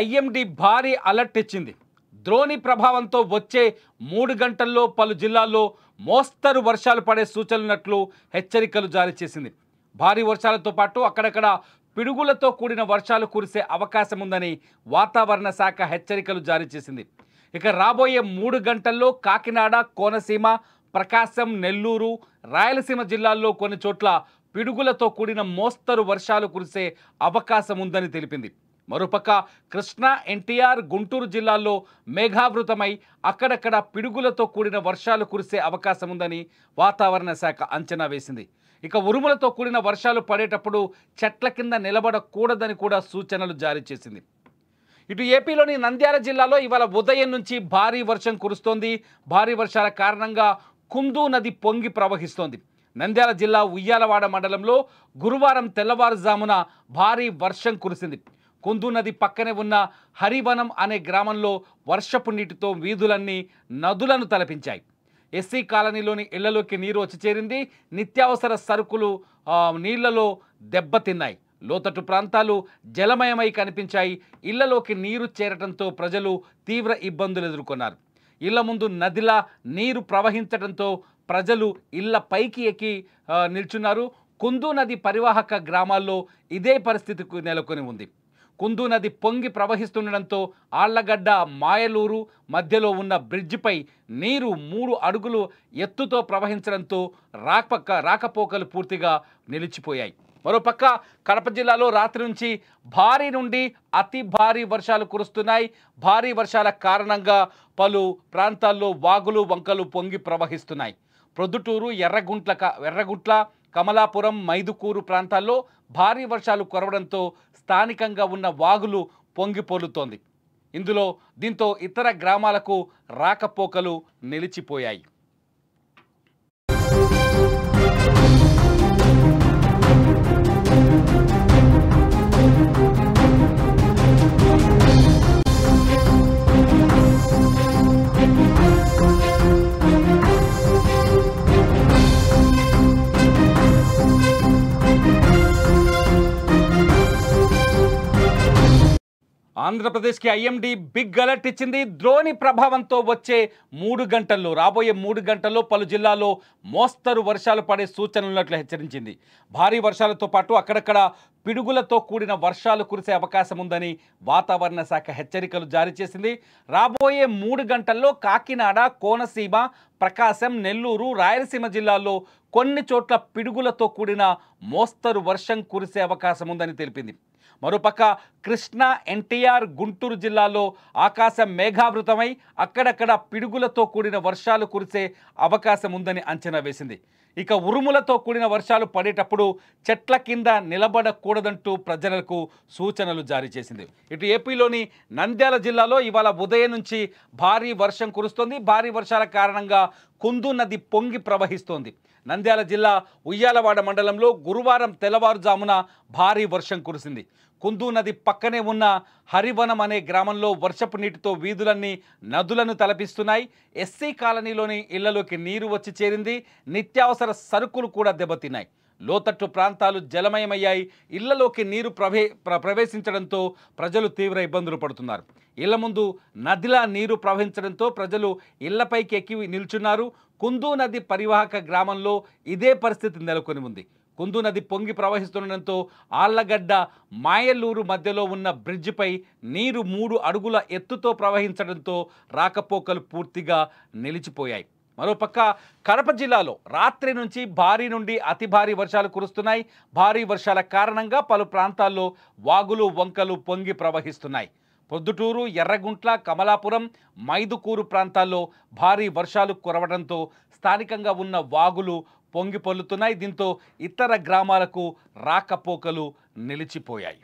IMD భారీ alert ఇచ్చింది. ద్రోణి ప్రభావంతో వచ్చే 3 గంటల్లో పలు జిల్లాల్లో మోస్తరు వర్షాలు పడే సూచనలున్నట్లు హెచ్చరికలు జారీ చేసింది. భారీ వర్షాలతో పాటు అక్కడక్కడ పిడుగులతో కూడిన వర్షాలు కురిసే అవకాశం ఉందని వాతావరణ శాఖ హెచ్చరికలు జారీ చేసింది. ఇక రాబోయే 3 గంటల్లో కాకినాడ, కోనసీమ, ప్రకాశం, నెల్లూరు, రాయలసీమ జిల్లాల్లో కొన్ని చోట్ల పిడుగులతో కూడిన మోస్తరు వర్షాలు కురిసే అవకాశం ఉందని తెలిపింది. మరోపక్క కృష్ణా, ఎన్టీఆర్, గుంటూరు జిల్లాల్లో మేఘావృతమై అక్కడక్కడ పిడుగులతో కూడిన వర్షాలు కురిసే అవకాశం ఉందని వాతావరణ శాఖ అంచనా వేసింది. ఇక ఉరుములతో కూడిన వర్షాలు పడేటప్పుడు చెట్ల కింద నిలబడకూడదని కూడా సూచనలు జారీ చేసింది. ఇటు ఏపీలోని నంద్యాల జిల్లాలో ఇవాళ ఉదయం నుంచి భారీ వర్షం కురుస్తోంది. భారీ వర్షాల కారణంగా కుందు నది పొంగి ప్రవహిస్తోంది. నంద్యాల జిల్లా ఉయ్యాలవాడ మండలంలో గురువారం తెల్లవారుజామున భారీ వర్షం కురిసింది. కుందు నది పక్కనే ఉన్న హరివనం అనే గ్రామంలో వర్షపు నీటితో వీధులన్నీ నదులను తలపించాయి. ఎస్సీ కాలనీలోని ఇళ్లలోకి నీరు వచ్చి చేరింది. నిత్యావసర సరుకులు నీళ్లలో దెబ్బతిన్నాయి. లోతట్టు ప్రాంతాలు జలమయమై కనిపించాయి. ఇళ్లలోకి నీరు చేరటంతో ప్రజలు తీవ్ర ఇబ్బందులు ఎదుర్కొన్నారు. ఇళ్ల ముందు నదిలా నీరు ప్రవహించడంతో ప్రజలు ఇళ్ల పైకి ఎక్కి నిల్చున్నారు. కుందు నది పరివాహక గ్రామాల్లో ఇదే పరిస్థితికి నెలకొని ఉంది. కుందు నది పొంగి ప్రవహిస్తుండడంతో ఆళ్లగడ్డ, మాయలూరు మధ్యలో ఉన్న బ్రిడ్జిపై నీరు 3 అడుగులు ఎత్తుతో ప్రవహించడంతో రాకపోకలు పూర్తిగా నిలిచిపోయాయి. మరోపక్క కడప జిల్లాలో రాత్రి నుంచి భారీ నుండి అతి భారీ వర్షాలు కురుస్తున్నాయి. భారీ వర్షాల కారణంగా పలు ప్రాంతాల్లో వాగులు, వంకలు పొంగి ప్రవహిస్తున్నాయి. ప్రొద్దుటూరు, ఎర్రగుంట్ల, కమలాపురం, మైదుకూరు ప్రాంతాల్లో భారీ వర్షాలు కురవడంతో స్థానికంగా ఉన్న వాగులు పొంగిపోలుతోంది. దీంతో ఇతర గ్రామాలకు రాకపోకలు నిలిచిపోయాయి. ఆంధ్రప్రదేశ్కి ఐఎండీ బిగ్ అలర్ట్ ఇచ్చింది. ద్రోణి ప్రభావంతో వచ్చే 3 గంటల్లో రాబోయే 3 గంటల్లో పలు జిల్లాల్లో మోస్తరు వర్షాలు పడే సూచనలున్నట్లు హెచ్చరించింది. భారీ వర్షాలతో పాటు అక్కడక్కడ పిడుగులతో కూడిన వర్షాలు కురిసే అవకాశం ఉందని వాతావరణ శాఖ హెచ్చరికలు జారీ చేసింది. రాబోయే 3 గంటల్లో కాకినాడ, కోనసీమ, ప్రకాశం, నెల్లూరు, రాయలసీమ జిల్లాల్లో కొన్ని చోట్ల పిడుగులతో కూడిన మోస్తరు వర్షం కురిసే అవకాశం ఉందని తెలిపింది. మరోపక్క కృష్ణా, ఎన్టీఆర్, గుంటూరు జిల్లాలో ఆకాశం మేఘావృతమై అక్కడక్కడ పిడుగులతో కూడిన వర్షాలు కురిసే అవకాశం ఉందని అంచనా వేసింది. ఇక ఉరుములతో కూడిన వర్షాలు పడేటప్పుడు చెట్ల కింద నిలబడకూడదంటూ ప్రజలకు సూచనలు జారీ చేసింది. ఇటు ఏపీలోని నంద్యాల జిల్లాలో ఇవాళ ఉదయం నుంచి భారీ వర్షం కురుస్తోంది. భారీ వర్షాల కారణంగా కుందు నది పొంగి ప్రవహిస్తోంది. నంద్యాల జిల్లా ఉయ్యాలవాడ మండలంలో గురువారం తెల్లవారుజామున భారీ వర్షం కురిసింది. కుందు నది పక్కనే ఉన్న హరివనం అనే గ్రామంలో వర్షపు నీటితో వీధులన్నీ నదులను తలపిస్తున్నాయి. ఎస్సీ కాలనీలోని ఇళ్లలోకి నీరు వచ్చి చేరింది. నిత్యావసర సరుకులు కూడా దెబ్బతిన్నాయి. లోతట్టు ప్రాంతాలు జలమయమయ్యాయి. ఇళ్లలోకి నీరు ప్రవేశించడంతో ప్రజలు తీవ్ర ఇబ్బందులు పడుతున్నారు. ఇళ్ల ముందు నదిలా నీరు ప్రవహించడంతో ప్రజలు ఇళ్లపైకి ఎక్కి నిల్చున్నారు. కుందు నది పరివాహక గ్రామంలో ఇదే పరిస్థితి నెలకొని ఉంది. కుందు నది పొంగి ప్రవహిస్తుండడంతో ఆళ్లగడ్డ, మాయలూరు మధ్యలో ఉన్న బ్రిడ్జిపై నీరు 3 అడుగుల ఎత్తుతో ప్రవహించడంతో రాకపోకలు పూర్తిగా నిలిచిపోయాయి. మరోపక్క కడప జిల్లాలో రాత్రి నుంచి భారీ నుండి అతి భారీ వర్షాలు కురుస్తున్నాయి. భారీ వర్షాల కారణంగా పలు ప్రాంతాల్లో వాగులు, వంకలు పొంగి ప్రవహిస్తున్నాయి. ప్రొద్దుటూరు, ఎర్రగుంట్ల, కమలాపురం, మైదుకూరు ప్రాంతాల్లో భారీ వర్షాలు కురవడంతో స్థానికంగా ఉన్న వాగులు పొంగి పొల్లుతున్నాయి. దీంతో ఇతర గ్రామాలకు రాకపోకలు నిలిచిపోయాయి.